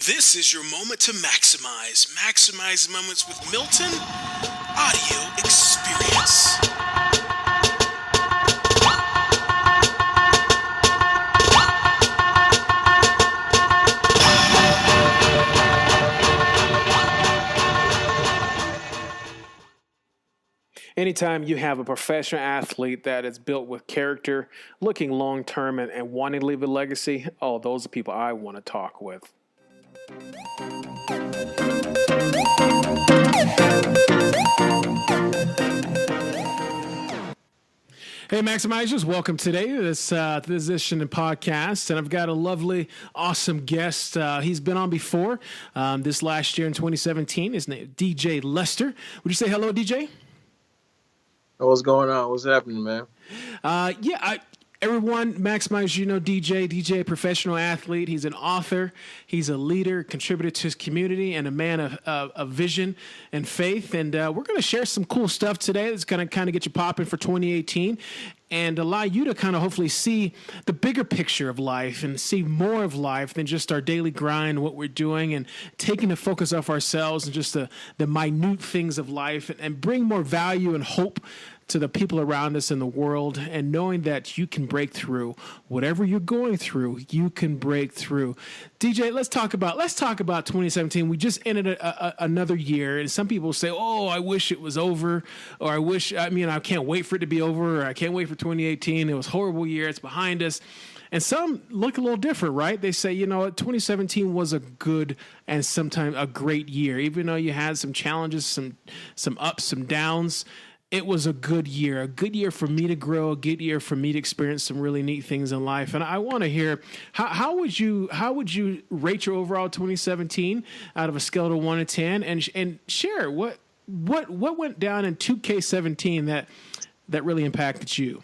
This is your moment to maximize. Maximize moments with Milton Audio Experience. Anytime you have a professional athlete that is built with character, looking long term and wanting to leave a legacy, oh, those are people I want to talk with. Hey, Maximizers, welcome today to this edition of podcast. And I've got a lovely, awesome guest. He's been on before this last year in 2017. His name is DeJay Lester. Would you say hello, DeJay? What's going on? What's happening, man? Everyone, Maximize, you know DeJay. DeJay, professional athlete. He's an author. He's a leader, contributor to his community, and a man of vision and faith. And we're going to share some cool stuff today that's going to kind of get you popping for 2018 and allow you to kind of hopefully see the bigger picture of life and see more of life than just our daily grind, what we're doing, and taking the focus off ourselves and just the minute things of life and bring more value and hope to the people around us in the world, and knowing that you can break through whatever you're going through. You can break through. DeJay, let's talk about 2017. We just ended another year, and some people say, "Oh, I wish it was over," or I can't wait for it to be over," or "I can't wait for 2018. It was a horrible year. It's behind us." And some look a little different, right? They say, 2017 was a good and sometimes a great year, even though you had some challenges, some ups, some downs. It was a good year for me to grow, a good year for me to experience some really neat things in life. And I want to hear, how would you rate your overall 2017 out of a scale of 1 to 10, and share what went down in 2K17 that really impacted you?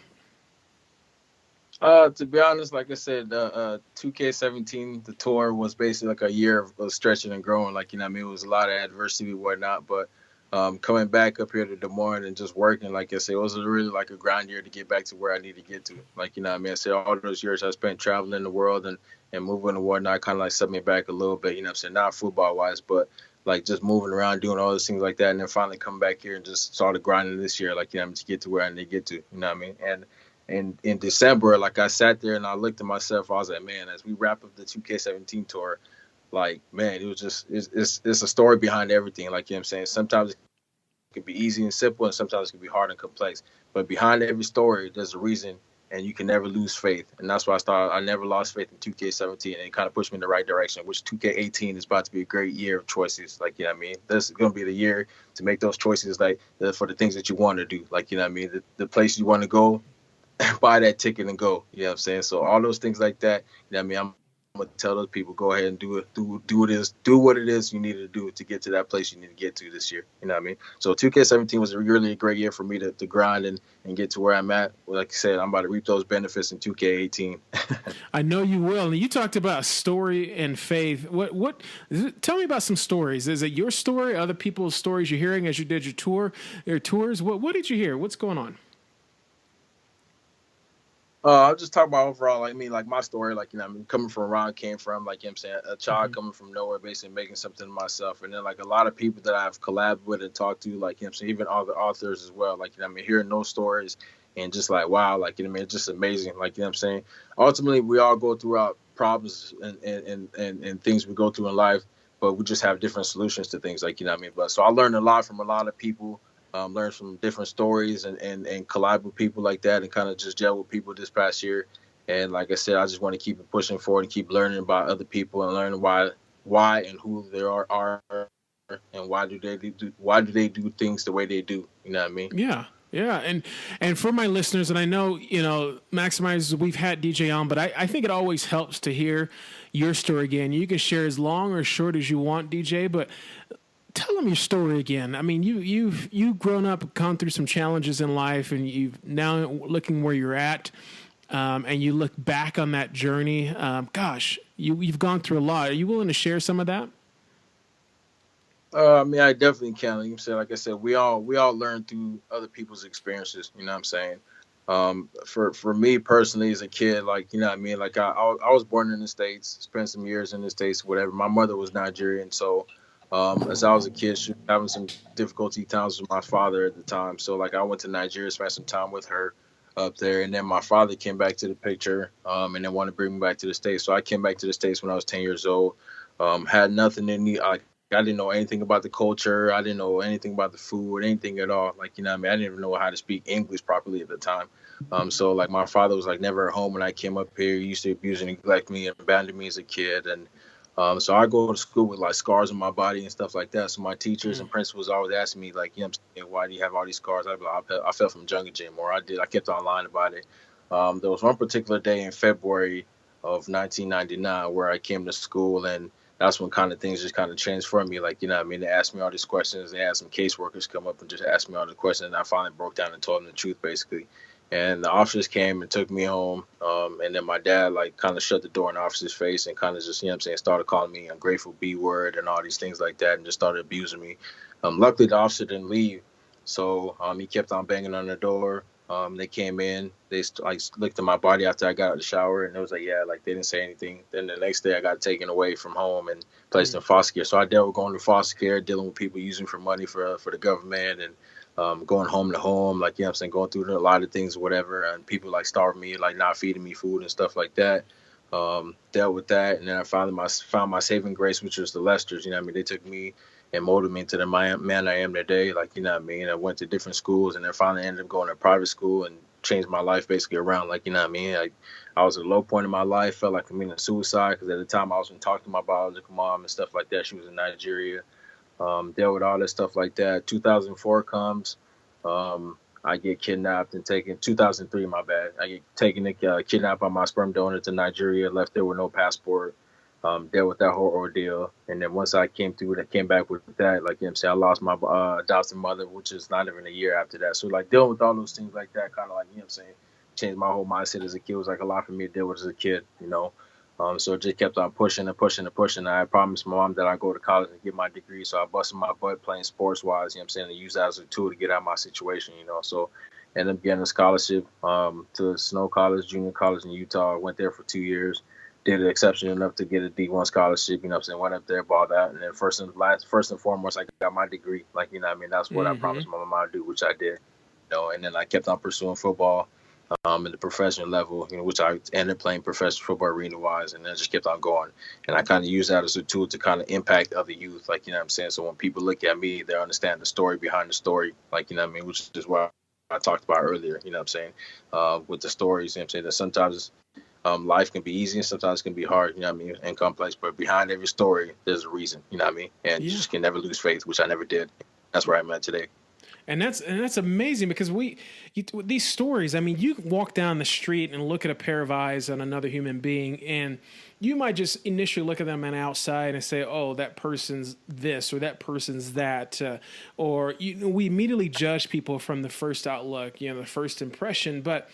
To be honest, like I said, 2K17, the tour was basically like a year of stretching and growing. It was a lot of adversity and whatnot, but coming back up here to Des Moines and just working, like I said, it was really like a grind year to get back to where I need to get to. I said all those years I spent traveling the world and moving and whatnot kind of like set me back a little bit, not football wise, but like just moving around, doing all those things like that. And then finally come back here and just started grinding this year, to get to where I need to get to, And in December, like I sat there and I looked at myself, I was like, man, as we wrap up the 2K17 tour, like, man, it was just, it's a story behind everything. Sometimes it can be easy and simple, and sometimes it can be hard and complex. But behind every story, there's a reason, and you can never lose faith. And that's why I never lost faith in 2K17, and it kind of pushed me in the right direction, which 2K18 is about to be a great year of choices. This is going to be the year to make those choices, for the things that you want to do. The place you want to go, buy that ticket and go. So all those things like that, I'm gonna tell those people, go ahead and do it. Do what it is you need to do to get to that place you need to get to this year. So 2K17 was really a great year for me to grind and get to where I'm at. Like I said, I'm about to reap those benefits in 2K18. I know you will. And you talked about story and faith. What? Tell me about some stories. Is it your story? Other people's stories you're hearing as you did your tours? What did you hear? What's going on? I'll just talk about overall, my story, coming from where I came from, a child coming from nowhere, basically making something of myself. And then, a lot of people that I've collabed with and talked to, even other authors as well, hearing those stories and just wow, it's just amazing. Ultimately, we all go through our problems and things we go through in life, but we just have different solutions to things, But so I learned a lot from a lot of people. Learn from different stories and collab with people like that and kind of just gel with people this past year. And like I said, I just want to keep it pushing forward and keep learning about other people and learning why and who they are and why do they do things the way they do. You know what I mean? Yeah. Yeah, and for my listeners, and I know, Maximize, we've had DeJay on, but I think it always helps to hear your story again. You can share as long or short as you want, DeJay, but tell them your story again. I mean, you've grown up, gone through some challenges in life, and you've now looking where you're at, and you look back on that journey. You've gone through a lot. Are you willing to share some of that? I definitely can. Like I said, we all learn through other people's experiences. You know what I'm saying? For me personally as a kid, like, you know what I mean? Like I was born in the States, spent some years in the States, whatever. My mother was Nigerian. So as I was a kid, she was having some difficulty times with my father at the time. So like I went to Nigeria, spent some time with her up there. And then my father came back to the picture and then wanted to bring me back to the States. So I came back to the States when I was 10 years old. Had nothing in me. I didn't know anything about the culture. I didn't know anything about the food, anything at all. Like, you know what I mean? I didn't even know how to speak English properly at the time. So like my father was like never at home when I came up here. He used to abuse and neglect me and abandon me as a kid. And so I go to school with like scars on my body and stuff like that. So my teachers and principals always asking me like, you know what I'm saying, why do you have all these scars? I'd be like, I fell from jungle gym, or I kept on lying about it. There was one particular day in February of 1999 where I came to school, and that's when kind of things just kind of changed for me. Like, you know what I mean? They asked me all these questions. They had some caseworkers come up and just ask me all the questions. And I finally broke down and told them the truth, basically. And the officers came and took me home. And then my dad, like, kind of shut the door in the officer's face and kind of just, you know what I'm saying, started calling me ungrateful B word and all these things like that, and just started abusing me. Luckily, the officer didn't leave. So he kept on banging on the door. They came in, they like looked at my body after I got out of the shower, and it was like, yeah, like they didn't say anything. Then the next day I got taken away from home and placed in foster care. So I dealt with going to foster care, dealing with people using for money for the government, and going home to home, like, you know what I'm saying, going through a lot of things, whatever, and people like starving me, like not feeding me food and stuff like that. Dealt with that, and then I found my saving grace, which was the Lesters. You know what I mean? They took me and molded me into the man I am today. Like, you know what I mean? I went to different schools, and then finally ended up going to private school and changed my life basically around. Like, you know what I mean? I was at a low point in my life, felt like committing suicide, because at the time I was in talk to my biological mom and stuff like that. She was in Nigeria. Dealt with all that stuff like that. 2004 comes. I get kidnapped and taken. 2003, my bad. I get taken, kidnapped by my sperm donor to Nigeria, left there with no passport. Dealt with that whole ordeal. And then once I came back with that, like, you know what I'm saying, I lost my adopted mother, which is not even a year after that. So, like, dealing with all those things like that kind of, like, you know what I'm saying, changed my whole mindset as a kid. It was like a lot for me to deal with as a kid, you know. So it just kept on pushing and pushing and pushing. I promised my mom that I'd go to college and get my degree. So I busted my butt playing sports-wise, you know what I'm saying, and use that as a tool to get out of my situation, you know. So ended up getting a scholarship to Snow College, junior college in Utah. I went there for 2 years. Did an exception enough to get a D1 scholarship, you know what I'm saying, went up there, bought that. And then first and foremost, I got my degree. Like, you know what I mean, that's what I promised my mom I'd do, which I did. You know, and then I kept on pursuing football at the professional level, you know, which I ended up playing professional football arena-wise, and then just kept on going. And I kind of use that as a tool to kind of impact other youth, like, you know what I'm saying? So when people look at me, they understand the story behind the story, like, you know what I mean, which is what I talked about earlier, you know what I'm saying, with the stories, you know what I'm saying, that sometimes life can be easy and sometimes it can be hard, you know what I mean, and complex, but behind every story, there's a reason, you know what I mean? And you just can never lose faith, which I never did. That's where I'm at today. And that's amazing, because these stories, I mean, you can walk down the street and look at a pair of eyes on another human being, and you might just initially look at them on the outside and say, oh, that person's this or that person's that. We immediately judge people from the first outlook, you know, the first impression. But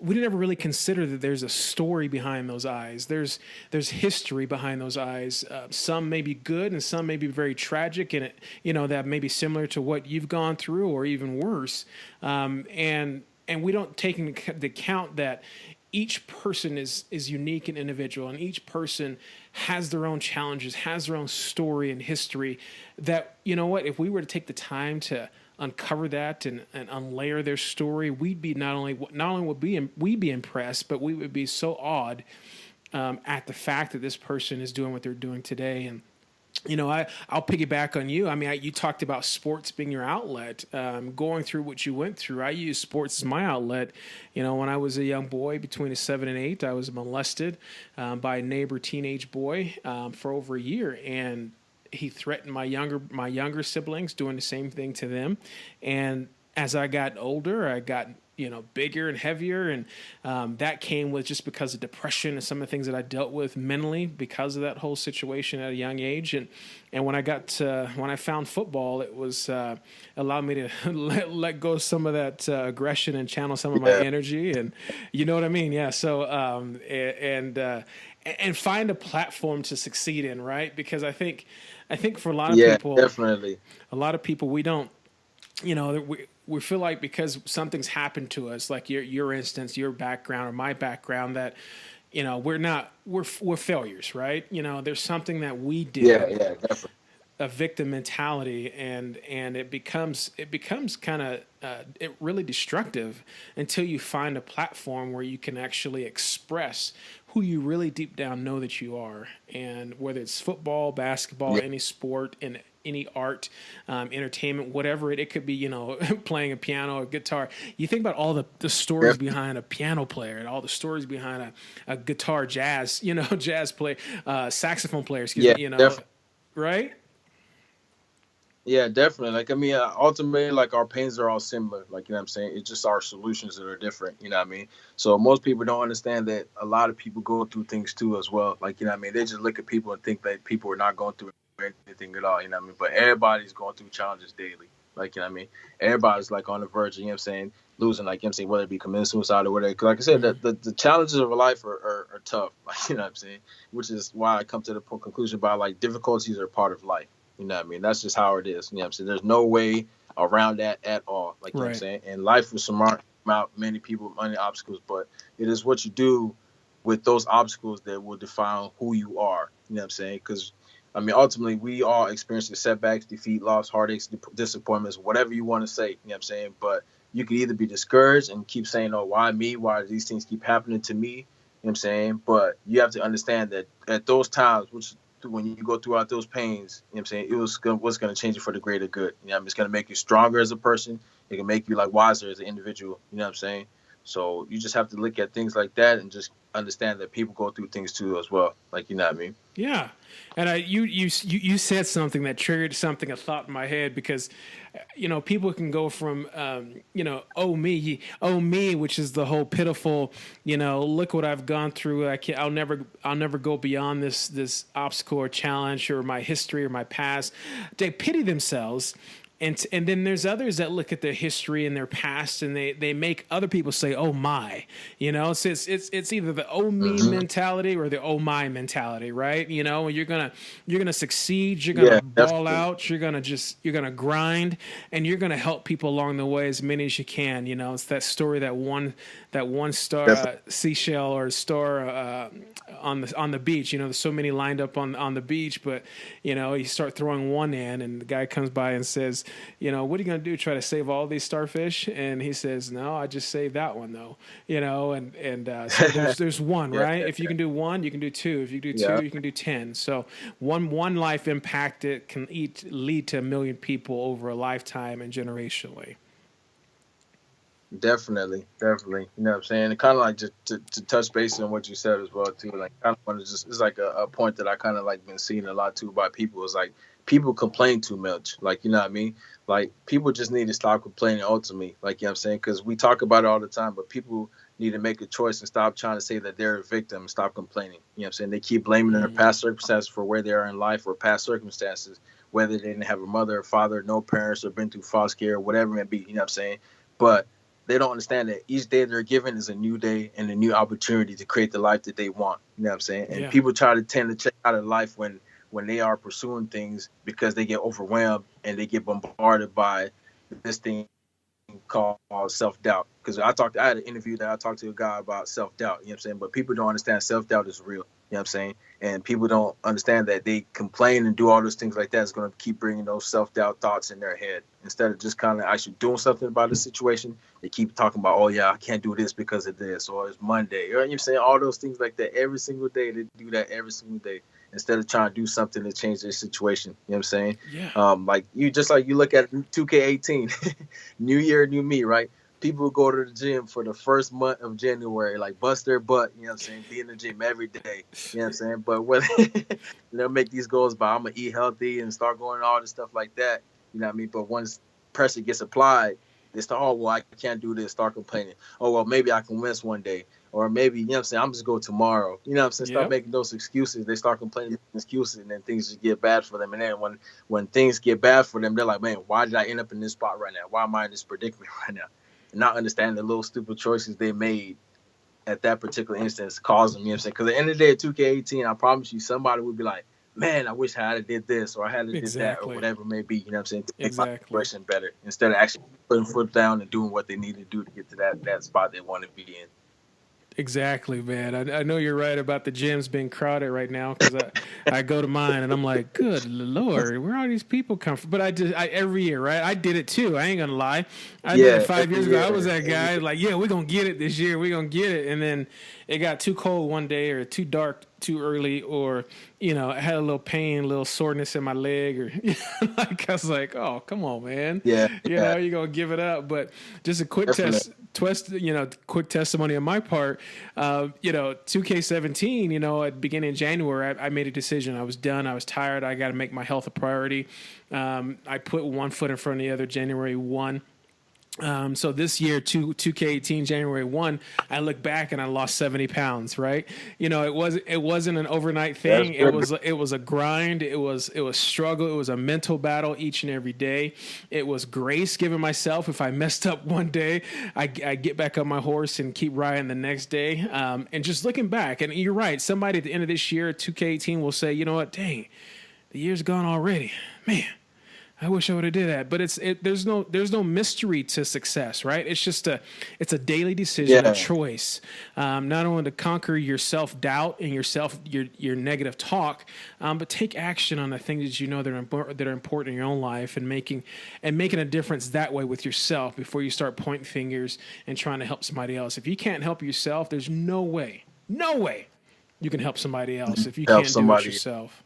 we never really consider that there's a story behind those eyes. There's history behind those eyes. Some may be good and some may be very tragic, and that may be similar to what you've gone through or even worse. And we don't take into account that each person is unique and individual, and each person has their own challenges, has their own story and history. That, you know what, if we were to take the time to uncover that and unlayer their story, we'd be not only would we be impressed, but we would be so awed at the fact that this person is doing what they're doing today. And I'll piggyback on you. I mean, you talked about sports being your outlet. Going through what you went through, I use sports as my outlet. You know, when I was a young boy, between 7 and 8, I was molested by a neighbor teenage boy for over a year, and he threatened my younger siblings, doing the same thing to them. And as I got older, I got bigger and heavier, and that came with just because of depression and some of the things that I dealt with mentally because of that whole situation at a young age. And when I found football, it was allowed me to let go of some of that aggression and channel some of my energy, and you know what I mean? Yeah. So and find a platform to succeed in, right? Because I think for a lot of people, definitely, we don't, we feel like because something's happened to us, like your instance, your background or my background, that we're failures, right? There's something that we Yeah, did, yeah, definitely. a victim mentality, and it becomes kind of it really destructive until you find a platform where you can actually express who you really deep down know that you are. And whether it's football, basketball, Yeah, any sport, in any art, entertainment, whatever it could be, playing a piano or guitar. You think about all the stories definitely. behind a piano player and all the stories behind a guitar, jazz, jazz player, saxophone player, excuse Yeah, me, definitely. right? Yeah, definitely. Like, I mean, ultimately, like, our pains are all similar. Like, you know what I'm saying? It's just our solutions that are different. You know what I mean? So most people don't understand that a lot of people go through things too as well. Like, you know what I mean? They just look at people and think that people are not going through anything at all. You know what I mean? But everybody's going through challenges daily. Like, you know what I mean? Everybody's like on the verge of, you know what I'm saying, losing, like, you know what I'm saying, whether it be committing suicide or whatever. 'Cause like I said, Mm-hmm. the challenges of life are tough. Like, you know what I'm saying? Which is why I come to the conclusion about, like, difficulties are part of life. You know what I mean? That's just how it is. You know what I'm saying? There's no way around that at all. Like, you know what I'm Right. saying? And life will surmount many people, many obstacles, but it is what you do with those obstacles that will define who you are. You know what I'm saying? Because, I mean, ultimately, we all experience setbacks, defeat, loss, heartaches, disappointments, whatever you want to say. You know what I'm saying? But you could either be discouraged and keep saying, oh, why me? Why do these things keep happening to me? You know what I'm saying? But you have to understand that at those times, which when you go throughout those pains, you know what I'm saying, what's going to change you for the greater good. You know what I mean? It's going to make you stronger as a person. It can make you like wiser as an individual. You know what I'm saying? So you just have to look at things like that and just understand that people go through things too as well. Like, you know what I mean? Yeah, and you said something that triggered something, a thought in my head, because people can go from oh me, which is the whole pitiful, look what I've gone through. I'll never go beyond this obstacle or challenge or my history or my past. They pity themselves. And then there's others that look at their history and their past, and they make other people say, "Oh my," So it's either the "oh me" Mm-hmm. mentality or the "oh my" mentality, right? You're gonna succeed, you're gonna Yeah, ball definitely. out, you're gonna grind, and you're gonna help people along the way as many as you can. It's that story, that one star Definitely. seashell or star on the beach. There's so many lined up on the beach, but you start throwing one in, and the guy comes by and says, what are you going to do? Try to save all these starfish? And he says, no, I just saved that one though. So there's one, Yeah, right? If you can do one, you can do two. If you do yeah. two, you can do 10. So one life impacted can lead to 1 million people over a lifetime and generationally. Definitely, definitely. You know what I'm saying? And kind of like just to touch base on what you said as well too. Like, kind of want to just it's like a point that I kind of like been seeing a lot too by people. Is like people complain too much. Like, you know what I mean? Like, people just need to stop complaining ultimately. Like, you know what I'm saying? Because we talk about it all the time, but people need to make a choice and stop trying to say that they're a victim and stop complaining. You know what I'm saying? They keep blaming their Mm. past circumstances for where they are in life or past circumstances, whether they didn't have a mother or father, no parents, or been through foster care, or whatever it may be. You know what I'm saying? But they don't understand that each day they're given is a new day and a new opportunity to create the life that they want. You know what I'm saying? And Yeah. people try to tend to check out of life when they are pursuing things because they get overwhelmed and they get bombarded by this thing called self doubt. Because I had an interview that I talked to a guy about self doubt. You know what I'm saying? But people don't understand self doubt is real. You know what I'm saying? And people don't understand that they complain and do all those things like that is going to keep bringing those self doubt thoughts in their head instead of just kind of actually doing something about the situation. They keep talking about, oh yeah, I can't do this because of this, or it's Monday. You know what I'm saying? All those things like that every single day. They do that every single day instead of trying to do something to change their situation. You know what I'm saying? Yeah. Like you look at 2K18, new year, new me, right? People go to the gym for the first month of January, like bust their butt, you know what I'm saying? Be in the gym every day, you know what I'm saying? But when they'll make these goals by I'm gonna eat healthy and start going all this stuff like that, you know what I mean? But once pressure gets applied, they start, oh well, I can't do this, start complaining. Oh well, maybe I can miss one day. Or maybe, you know what I'm saying, I'm just go tomorrow. You know what I'm saying? Start Yep. making those excuses. They start complaining, making excuses, and then things just get bad for them. And then when things get bad for them, they're like, man, why did I end up in this spot right now? Why am I in this predicament right now? And not understanding the little stupid choices they made at that particular instance caused them, you know what I'm saying? Because at the end of the day, at 2K18, I promise you, somebody would be like, man, I wish I had did this or I had did that or whatever it may be. You know what I'm saying? To make my situation better instead of actually putting foot down and doing what they need to do to get to that spot they want to be in. Exactly, man. I know you're right about the gyms being crowded right now because I go to mine and I'm like, good Lord, where all these people come from? But I every year, right? I did it too. I ain't gonna lie. I did it 5 years ago. I was that guy like, yeah, we're gonna get it this year. We're gonna get it. And then it got too cold one day or too dark too early, or I had a little pain, a little soreness in my leg, or like I was like, oh, come on, man. Yeah. You're gonna give it up. But just a quick quick testimony on my part. 2K17, at the beginning of January, I made a decision. I was done. I was tired. I got to make my health a priority. I put one foot in front of the other. January 1. So this year, 2K18, January 1, I look back and I lost 70 pounds, right? It wasn't an overnight thing. It was a grind. It was struggle. It was a mental battle each and every day. It was grace given myself. If I messed up one day, I get back on my horse and keep riding the next day. And just looking back, and you're right, somebody at the end of this year, 2K18 will say, you know what, dang, the year's gone already. Man, I wish I would have did that, but there's no mystery to success, right? It's a daily decision, a choice, not only to conquer your self-doubt and your negative talk, but take action on the things that that are important in your own life, and making a difference that way with yourself before you start pointing fingers and trying to help somebody else. If you can't help yourself, there's no way you can help somebody else if you can't do it yourself.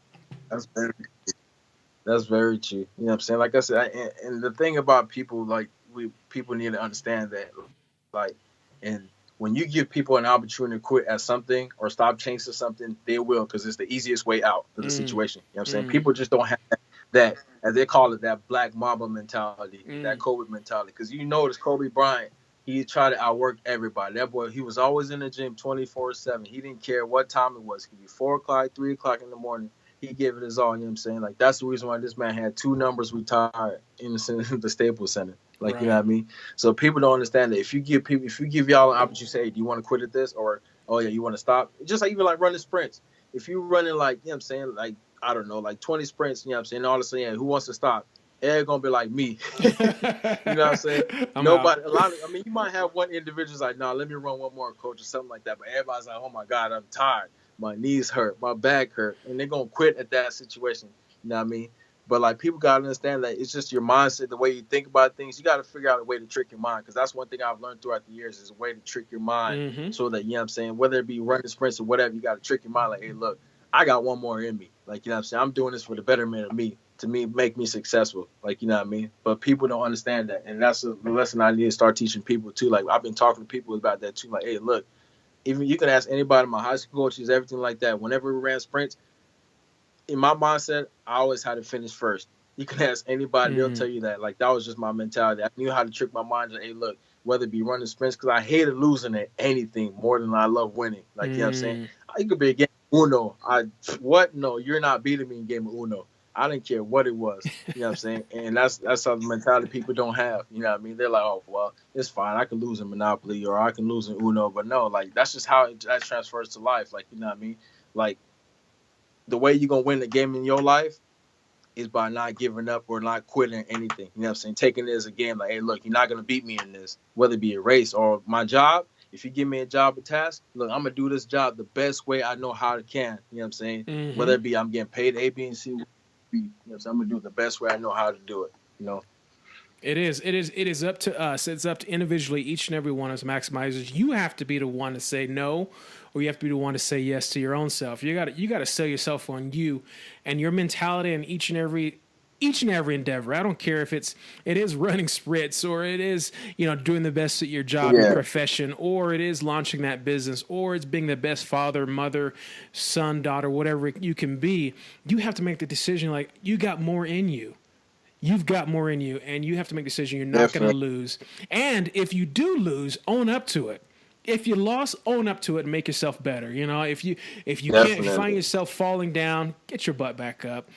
That's very true. You know what I'm saying? Like I said, and the thing about people, like people need to understand that, like, and when you give people an opportunity to quit at something or stop chasing something, they will, because it's the easiest way out of the situation. You know what I'm saying? People just don't have that, as they call it, that black mamba mentality, that Kobe mentality. Because notice Kobe Bryant, he tried to outwork everybody. That boy, he was always in the gym 24/7. He didn't care what time it was. It could be 4 o'clock, 3 o'clock in the morning. He gave it his all, you know what I'm saying? Like, that's the reason why this man had 2 numbers retired in the Staples Center. Like, You know what I mean? So people don't understand that if you give y'all an opportunity, say, hey, do you want to quit at this? Or, oh, yeah, you want to stop? Just like even like running sprints. If you're running like, you know what I'm saying, like, I don't know, like 20 sprints, you know what I'm saying? All of a sudden, yeah, who wants to stop? Everybody's going to be like me. You know what I'm saying? You might have one individual's like, nah, let me run one more, coach, or something like that. But everybody's like, oh, my God, I'm tired. My knees hurt, my back hurt, and they're going to quit at that situation. You know what I mean? But, like, people got to understand that it's just your mindset, the way you think about things. You got to figure out a way to trick your mind, because that's one thing I've learned throughout the years is a way to trick your mind so that, you know what I'm saying, whether it be running sprints or whatever, you got to trick your mind like, hey, look, I got one more in me. Like, you know what I'm saying? I'm doing this for the betterment of me, to make me successful. Like, you know what I mean? But people don't understand that, and that's the lesson I need to start teaching people, too. Like, I've been talking to people about that, too. Like, hey, look, even you can ask anybody, my high school coaches, everything like that. Whenever we ran sprints, in my mindset, I always had to finish first. You can ask anybody, they'll tell you that. Like, that was just my mentality. I knew how to trick my mind. Like, hey, look, whether it be running sprints, because I hated losing at anything more than I love winning. Like, you know what I'm saying? It could be a game of Uno. No, you're not beating me in game of Uno. I didn't care what it was. You know what I'm saying? And that's some mentality people don't have. You know what I mean? They're like, oh, well, it's fine. I can lose in Monopoly or I can lose in Uno. But no, like, that's just how that transfers to life. Like, you know what I mean? Like, the way you're going to win the game in your life is by not giving up or not quitting anything. You know what I'm saying? Taking it as a game. Like, hey, look, you're not going to beat me in this, whether it be a race or my job. If you give me a job or task, look, I'm going to do this job the best way I know how to can. You know what I'm saying? Whether it be I'm getting paid A, B, and C, you know, so I'm gonna do it the best way I know how to do it. You know, it is up to us. It's up to individually, each and every one of us maximizers. You have to be the one to say no, or you have to be the one to say yes to your own self. You got to sell yourself on you and your mentality in each and every endeavor. I don't care if it is running sprints, or it is, doing the best at your job, your profession, or it is launching that business, or it's being the best father, mother, son, daughter, whatever you can be. You have to make the decision, like, you got more in you. You've got more in you, and you have to make the decision you're not going to lose. And if you do lose, own up to it. If you lost, own up to it and make yourself better. If you can't find yourself falling down, get your butt back up.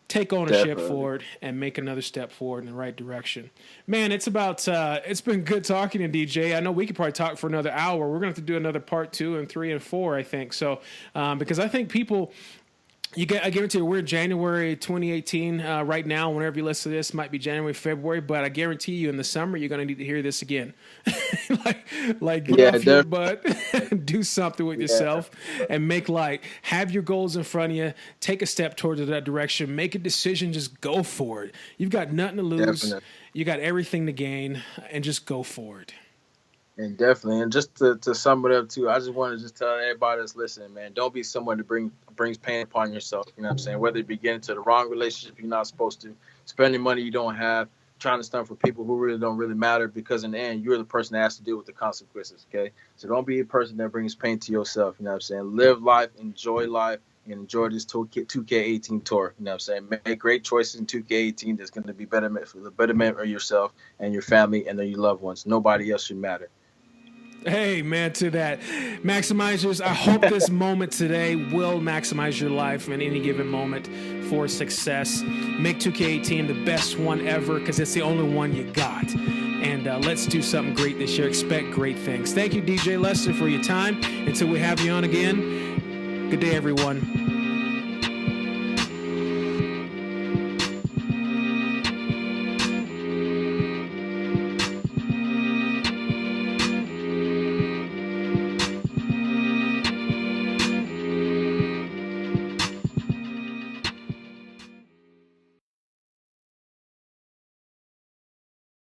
Take ownership for it and make another step forward in the right direction. Man, it's been good talking to DeJay. I know we could probably talk for another hour. We're going to have to do another part 2 and 3 and 4, I think. So, because I think people I guarantee you, we're in January 2018 right now. Whenever you listen to this, might be January, February, but I guarantee you, in the summer, you're going to need to hear this again. like get off your butt, do something with yourself, and have your goals in front of you. Take a step towards that direction. Make a decision. Just go for it. You've got nothing to lose. Definitely. You got everything to gain, and just go for it. And definitely, and just to sum it up too, I just want to just tell everybody that's listening, man, don't be someone that brings pain upon yourself. You know what I'm saying? Whether it be getting into the wrong relationship you're not supposed to, spending money you don't have, trying to stunt for people who really don't really matter, because in the end, you're the person that has to deal with the consequences, okay? So don't be a person that brings pain to yourself, you know what I'm saying? Live life, enjoy life, and enjoy this 2K18 tour, you know what I'm saying? Make great choices in 2K18 that's going to be betterment for the betterment of yourself and your family and then your loved ones. Nobody else should matter. Hey, man, to that. Maximizers, I hope this moment today will maximize your life in any given moment for success. Make 2K18 the best one ever, because it's the only one you got. And let's do something great this year. Expect great things. Thank you, DJ Lester, for your time. Until we have you on again, good day, everyone.